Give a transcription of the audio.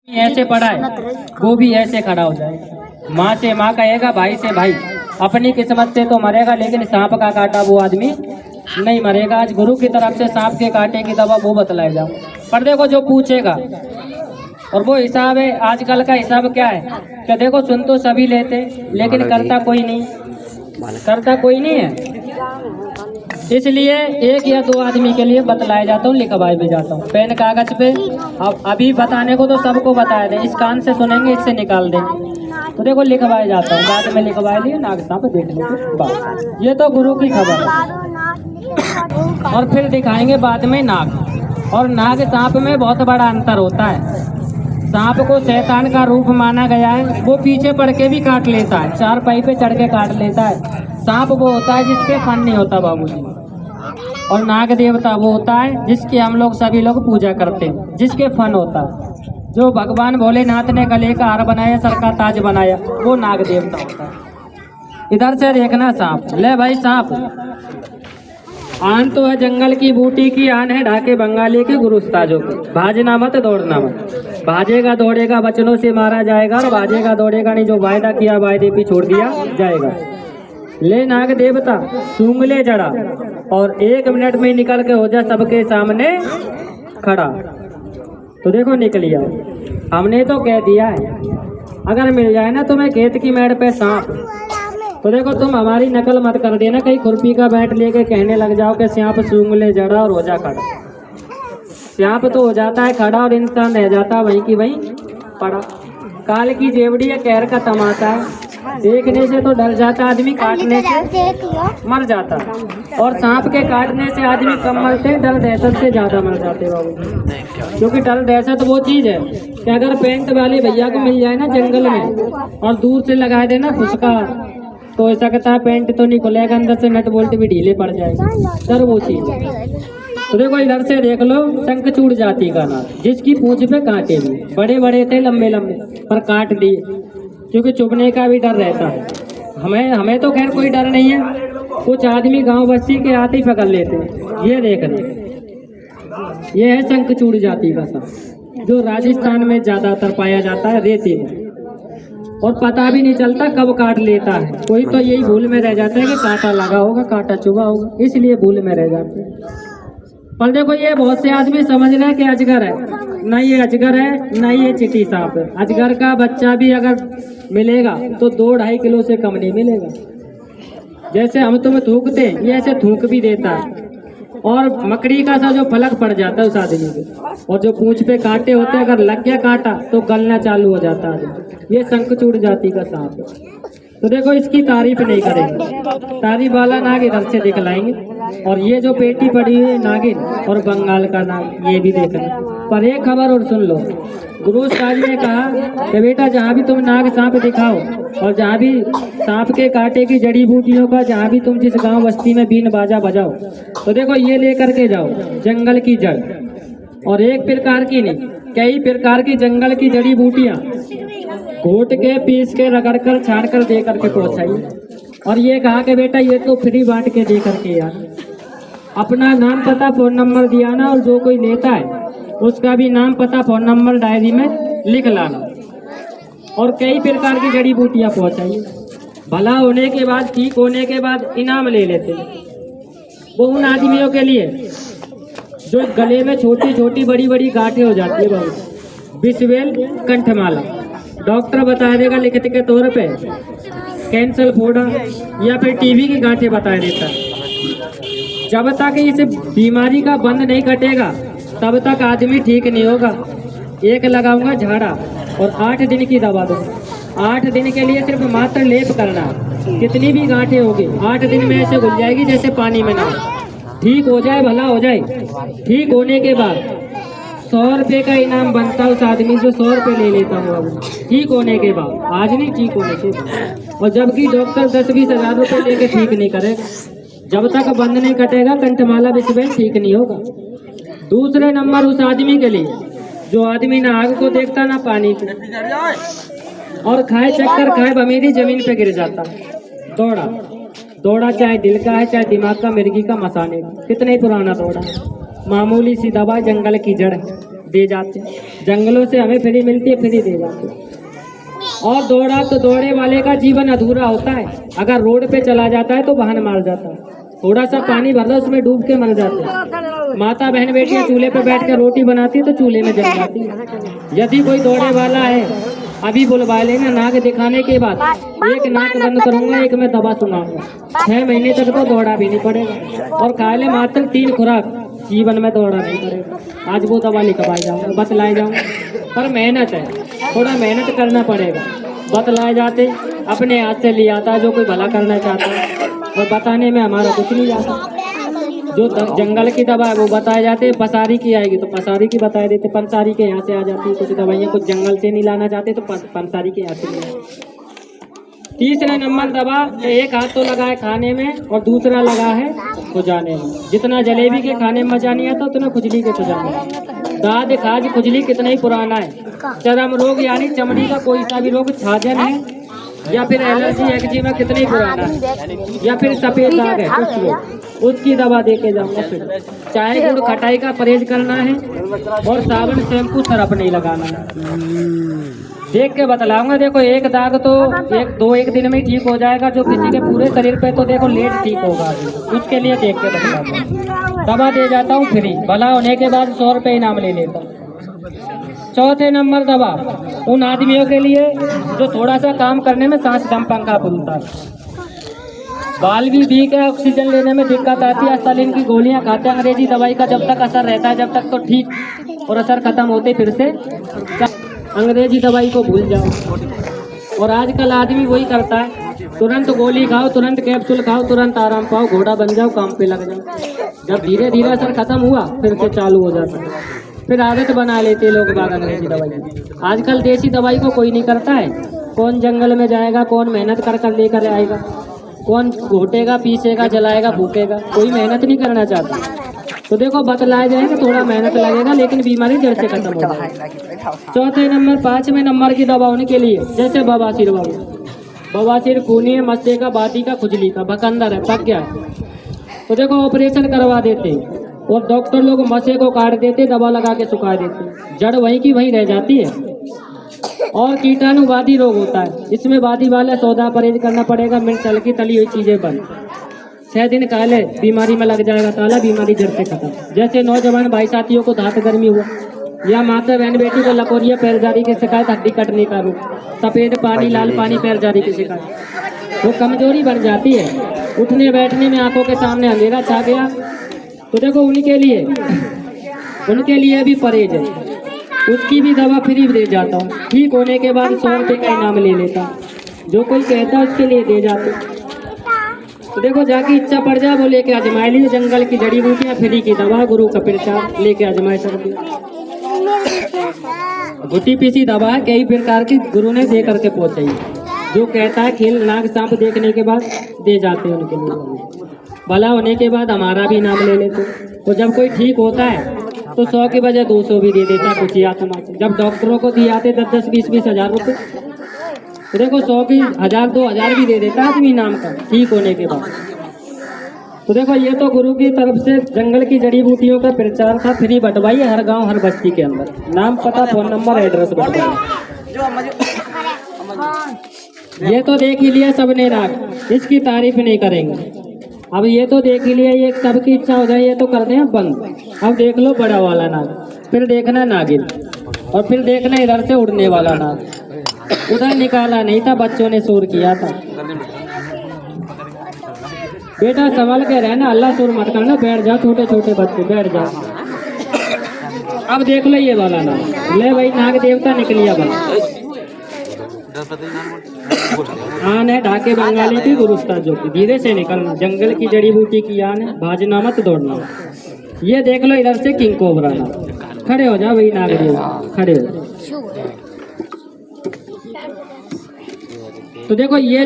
ऐसे पड़ा है वो भी ऐसे खड़ा हो जाएगा। माँ से माँ कहेगा, भाई से भाई। अपनी किस्मत से तो मरेगा, लेकिन सांप का काटा वो आदमी नहीं मरेगा। आज गुरु की तरफ से सांप के काटे की दवा वो बतलाए जाओ। पर देखो जो पूछेगा, और वो हिसाब है आजकल का हिसाब क्या है कि देखो सुन तो सभी लेते, लेकिन करता कोई नहीं है। इसलिए एक या दो आदमी के लिए बतलाया जाता हूँ, लिखवाए भी जाता हूँ पेन कागज पे। अब अभी बताने को तो सबको बताया दे, इस कान से सुनेंगे इससे निकाल देंगे, तो देखो लिखवाया जाता हूँ। बाद में लिखवाए लिए नाग सांप देख लीजिए बस। ये तो गुरु की खबर है। और फिर दिखाएंगे बाद में नाग और नाग सांप में बहुत बड़ा अंतर होता है। सांप को शैतान का रूप माना गया है, वो पीछे पड़ के भी काट लेता है, चार पाई पे चढ़ के काट लेता है। सांप वो होता है जिसके फन नहीं होता बाबूजी, और नाग देवता वो होता है जिसकी हम लोग सभी लोग पूजा करते हैं, जिसके फन होता है। जो भगवान भोलेनाथ ने गले का हार बनाया, सर का ताज बनाया, वो नाग देवता होता है। इधर से देखना सांप, ले भाई सांप। आन तो है जंगल की बूटी की, आन है ढाके बंगाली के गुरु उस्तादों की। भाजना मत दौड़ना मत, भाजेगा दौड़ेगा बचनों से मारा जाएगा, और भाजेगा दौड़ेगा नहीं, जो वायदा किया वायदे पे छोड़ दिया जाएगा। ले नाग देवता सूंघ ले जड़ा, और 1 मिनट में निकल के हो जा सबके सामने खड़ा। तो देखो निकलिया, हमने तो कह दिया है अगर मिल जाए ना तुम्हें खेत की मेड़ पे सांप, तो देखो तुम हमारी नकल मत कर देना, कहीं खुरपी का बैट लेके कहने लग जाओ कि सांप सूंघ ले जड़ा और हो जा खड़ा। सांप तो हो जाता है खड़ा और इंसान रह जाता वहीं की वहीं पड़ा। काल की जेवड़ी है, कहर का तमाशा है, देखने से तो डर जाता आदमी, काटने से मर जाता। और सांप के काटने से आदमी कम मरते, डर दहशत से ज्यादा मर जाते बाबू। क्योंकि डर दहशत वो चीज है कि अगर पेंट वाले भैया को मिल जाए ना जंगल में और दूर से लगा देना फुसका, तो ऐसा कहता है पेंट तो नहीं खुलेगा, अंदर से नट बोल्ट भी ढीले पड़ जाएगा, डर वो चीज है। तो देखो इधर से देख लो, शंखचूड़ जाति का नाम, जिसकी पूंछ पे कांटे भी बड़े बड़े थे, लंबे लंबे, पर काट दिए, क्योंकि चुभने का भी डर रहता है। हमें तो खैर कोई डर नहीं है, कुछ आदमी गांव बस्ती के आते ही पकड़ लेते हैं। ये देख रहे, ये है शंखचूड़ जाति का सांप, जो राजस्थान में ज्यादातर पाया जाता है, रेती में, और पता भी नहीं चलता कब काट लेता है। कोई तो यही भूल में रह जाता है कि कांटा लगा होगा, कांटा चुभा होगा, इसलिए भूल में रह जाते हैं। पर देखो ये बहुत से आदमी समझ रहे हैं कि अजगर है, न ये अजगर है न ये चींटी सांप है। अजगर का बच्चा भी अगर मिलेगा तो 2-2.5 किलो से कम नहीं मिलेगा। जैसे हम तुम्हें थूकते हैं, ये ऐसे थूक भी देता है, और मकड़ी का सा जो फलक पड़ जाता है उस आदमी पे, और जो पूंछ पे कांटे होते हैं, अगर लग गया कांटा तो गलना चालू हो जाता है। ये शंखचूड़ जाति का सांप है। तो देखो इसकी तारीफ नहीं करेंगे, तारीफ वाला नाग इधर से दिखलाएंगे। और ये जो पेटी पड़ी हुई है नागिन और बंगाल का नाग, ये भी देखना। पर एक खबर और सुन लो, गुरु साहब ने कहा कि बेटा जहाँ भी तुम नाग सांप दिखाओ, और जहाँ भी सांप के कांटे की जड़ी बूटियों का, जहाँ भी तुम जिस गांव बस्ती में बीन बाजा बजाओ, तो देखो ये लेकर के जाओ जंगल की जड़, और एक प्रकार की नहीं कई प्रकार की जंगल की जड़ी बूटियाँ घोट के पीस के रगड़ कर छाड़ कर दे करके पहुँचाइए। और ये कहा कि बेटा ये तो फ्री बांट के दे करके यार, अपना नाम पता फ़ोन नंबर दिया ना, और जो कोई लेता है उसका भी नाम पता फ़ोन नंबर डायरी में लिख लाना, और कई प्रकार की जड़ी बूटियाँ पहुँचाइए। भला होने के बाद, ठीक होने के बाद इनाम ले लेते। वो उन आदमियों के लिए जो गले में छोटी छोटी बड़ी बड़ी गांठें हो जाती है बाबू, बिस्वेल कंठमाला, डॉक्टर बता देगा लिखित के तौर पे, कैंसर फोड़ा या फिर टीबी की गांठें बता देता है। जब तक इस बीमारी का बंद नहीं कटेगा तब तक आदमी ठीक नहीं होगा। एक लगाऊंगा झाड़ा और 8 दिन की दवा दूंगा। 8 दिन के लिए सिर्फ मात्र लेप करना, कितनी भी गांठें होगी 8 दिन में ऐसे घुल जाएगी जैसे पानी में ना। ठीक हो जाए, भला हो जाए। ठीक होने के बाद 100 रुपये का इनाम बनता है उस आदमी से, 100 रुपये ले लेता हूँ ठीक होने के बाद, आज नहीं ठीक होने के बाद। और जबकि डॉक्टर 10-20 हज़ार रुपये लेके ठीक नहीं करेगा, जब तक बंद नहीं कटेगा कंठमाला बिस्वेल ठीक नहीं होगा। दूसरे नंबर उस आदमी के लिए जो आदमी ना आग को देखता ना पानी को, और खाए चक्कर खाए बमेरी जमीन पे गिर जाता। दौड़ा चाहे दिल का है चाहे दिमाग का, मिर्गी का, मसाने का, कितना ही पुराना दौड़ा, मामूली सी दवा जंगल की जड़, दे जाते हैं। जंगलों से हमें फ्री मिलती है, फ्री दे जाते हैं। और दौड़ा तो दौड़े वाले का जीवन अधूरा होता है। अगर रोड पे चला जाता है तो वाहन मार जाता है, थोड़ा सा पानी भर दो उसमें डूब के मर जाते हैं। माता बहन बेटियां चूल्हे पे बैठ कर रोटी बनाती है तो चूल्हे में जल जाती है। यदि कोई दौड़े वाला है, अभी बुलवा लेना, नाक दिखाने के बाद एक नाक बंद करूंगा, एक में दवा सुनाऊंगा, 6 महीने तक तो दौड़ा भी नहीं पड़ेगा। और खा ले मात्र 3 खुराक, जीवन में दौड़ा नहीं पड़ेगा। आज वो दवा लिखवाई जाऊंगा, बतलाए जाऊंगा, पर मेहनत है, थोड़ा मेहनत करना पड़ेगा। बतलाए जाते अपने हाथ से लिया आता जो कोई भला करना चाहता है, और बताने में हमारा कुछ नहीं जाता। जो जंगल की दवा है वो बताए जाते, पसारी की आएगी तो पसारी की बताए देते, पंसारी के यहाँ से आ जाती है कुछ दवाइयाँ, कुछ जंगल से नहीं लाना चाहते तो पंसारी के यहाँ से ले आते। तीसरा नंबर दवा, एक हाथ तो लगा है खाने में और दूसरा लगा है खुजाने में। जितना जलेबी के खाने में मजा नहीं आता उतना खुजली के खुजाने में। दाद खाज खुजली कितना ही पुराना है। चर्म रोग यानी चमड़ी का कोई सा भी रोग, छाजन है या फिर एलर्जी एक्जिमा कितना ही पुराना है, या फिर सफेद दाग है कुछ लोग, उसकी दवा दे के जाऊंगा। फिर चाय गुड़ खटाई का परहेज करना है और साबुन शैम्पू सरफ नहीं लगाना है। देख के बतलाऊंगा। देखो एक दाग तो एक दिन में ही ठीक हो जाएगा, जो किसी के पूरे शरीर पे तो देखो लेट ठीक होगा, उसके लिए देख के बतलाऊंगा। दवा दे जाता हूँ फ्री, भला होने के बाद 100 रुपये इनाम ले लेता हूँ। चौथे नंबर दवा उन आदमियों के लिए जो थोड़ा सा काम करने में सांस दम पंखा फूलता है, बाल भी भीग है, ऑक्सीजन लेने में दिक्कत आती है, अस्तालिन की गोलियां खाते हैं। अंग्रेजी दवाई का जब तक असर रहता है जब तक तो ठीक, और असर खत्म होते फिर से अंग्रेजी दवाई को भूल जाओ। और आजकल आदमी वही करता है, तुरंत गोली खाओ, तुरंत कैप्सूल खाओ, तुरंत आराम पाओ, घोड़ा बन जाओ, काम पे लग जाओ। जब धीरे धीरे असर खत्म हुआ फिर से चालू हो जाता है, फिर आदत बना लेते लोग बाग अंग्रेजी दवाई। आजकल देसी दवाई को कोई नहीं करता है। कौन जंगल में जाएगा, कौन मेहनत कर कर लेकर आएगा, कौन घोटेगा, पीसेगा, जलाएगा, फूकेगा, कोई मेहनत नहीं करना चाहता। तो देखो बतलाया जाएगा, थोड़ा मेहनत लगेगा लेकिन बीमारी जड़ से खत्म हो जाएगी। चौथे नंबर 5वें नंबर की दवा उनके लिए, जैसे बवासीर, बवासीर खूनी है, मस्से का, बाती का, खुजली का, भकंदर है, पक गया है, तो देखो ऑपरेशन करवा देते और डॉक्टर लोग मस्से को काट देते, दवा लगा के सुखा देते, जड़ वहीं की वहीं रह जाती है। और कीटाणुवादी रोग होता है, इसमें वादी वाला सौदा परहेज करना पड़ेगा, मिर्च हल्की तली हुई चीजें बंद। 6 दिन काले बीमारी में लग जाएगा ताला, बीमारी जड़ से खत्म। जैसे नौजवान भाई साथियों को धात गर्मी हुआ, या माता बहन बेटी को लकोरिया पैर जारी की शिकायत, हड्डी कटने का रोग, सफेद पानी लाल पानी पैर जारी की शिकायत, वो कमजोरी बढ़ जाती है, उठने बैठने में आंखों के सामने अंधेरा छा गया, तो देखो उनके लिए भी परहेज है, उसकी भी दवा फ्री दे जाता हूँ। ठीक होने के बाद 100 रुपये का इनाम ले लेता हूँ, जो कोई कहता है उसके लिए दे जाते। तो देखो जाके इच्छा पड़ जाए वो लेके आजमाए लीजिए, जंगल की जड़ी बूटियाँ, फ्री की दवा, गुरु का प्रचार लेके आजमाए सकते। घुटी पीसी दवा है कई प्रकार की, गुरु ने दे करके पहुँचाई, जो कहता है खेल नाग सांप देखने के बाद दे जाते हैं उनके लिए। भला होने के बाद हमारा भी नाम ले लेते। तो जब कोई ठीक होता है तो 100 की बजाय 200 भी दे देता कुछ ही आत्मा से। जब डॉक्टरों को दिए आते 10-10, 20-20 हज़ार रुपये, तो देखो 100 की 1000, 2000 भी दे देता आदमी नाम का ठीक होने के बाद। तो देखो ये तो गुरु की तरफ से जंगल की जड़ी बूटियों का प्रचार था, फ्री बंटवाइए हर गांव हर बस्ती के अंदर, नाम पता फोन नंबर एड्रेस बंटवाइए। ये तो देख ही लिया सबने नाग, इसकी तारीफ नहीं करेंगे। अब ये तो देख ही लिया, ये सबकी इच्छा हो जाए ये तो कर दें बंद। अब देख लो बड़ा वाला नाग, फिर देखना नागिन, और फिर देखना इधर से उड़ने वाला नाग। उधर निकाला नहीं था, बच्चों ने शोर किया था। बेटा संभल के रहना, अल्लाह शोर मत करना, बैठ जाओ छोटे छोटे बच्चे बैठ जाओ। अब देख लो ये वाला नाग, ले भाई नाग देवता निकलिया बस। आन है ढाके बंगाली की गुरुस्ताद जो की, धीरे से निकलना, जंगल की जड़ी बूटी की आन है, भाजना मत दौड़ना। ये देख लो इधर से किंग कोबरा नाग, खड़े हो जाओ भाई नाग देव, खड़े हो। तो देखो ये